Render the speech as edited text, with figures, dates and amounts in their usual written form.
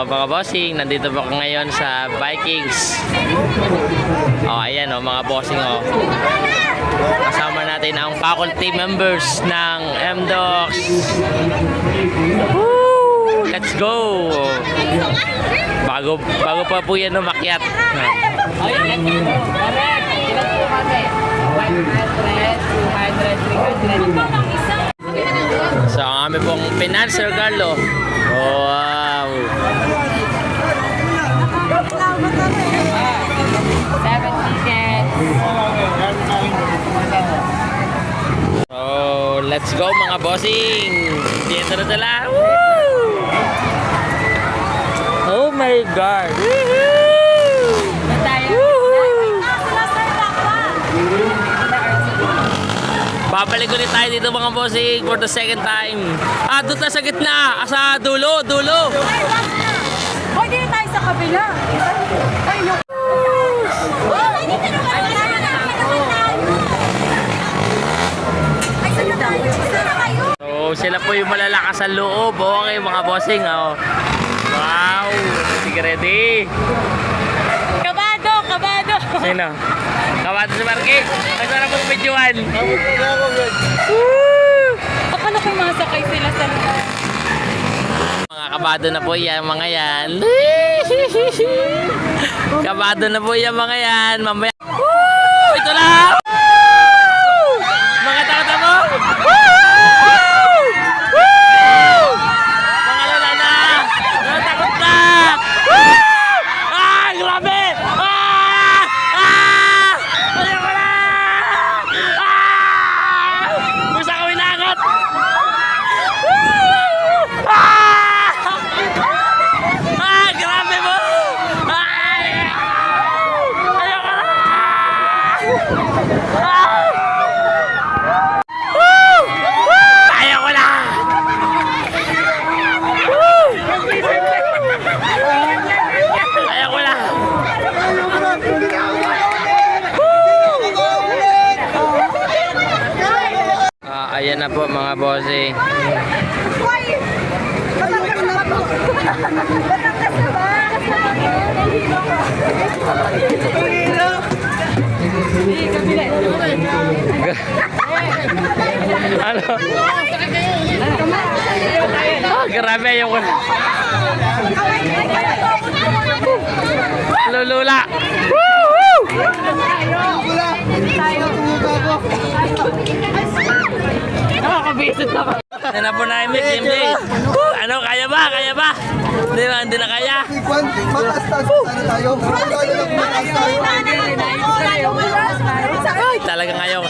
mga bossing, nandito po ako ngayon sa Vikings. Ayan mga bossing Kasama natin ang faculty members ng MDOX. Woo! Let's go! Bago pa po yan umakyat. So ang aming pong Financer Carlo. Wow! 7 tickets. So let's go mga bossing. Dito na sila. Woo! Oh my God! Babalik ulit tayo dito mga bossing for the second time. Doon tayo sa gitna. Sa dulo. Hoy, dito tayo sa kabila. Ay, no. So sila po yung malalakas sa loob. Okay mga bossing. Wow! Sige, ready? Kabado. Sino? Kabado si Marky. Masarap po videoan. Baka na pumasakay sila sa loob. Mga kabado na po yan mga yan. Kabado na po yan mga yan. Mamaya. Ito na! Mga tao mo! Mga lala na! Natakot na! Grabe! Ayoko na! Gusto ko inangat! Grabe mo! Ayoko na! Ayoko na! Ayoko na! Ayan na po mga bossing. Ano? Grabe ayoko na. Lulula. Nakakabisit ako. Yan na po namin, MJ. Ano, kaya ba? Hindi na kaya. Ay, talagang ayaw.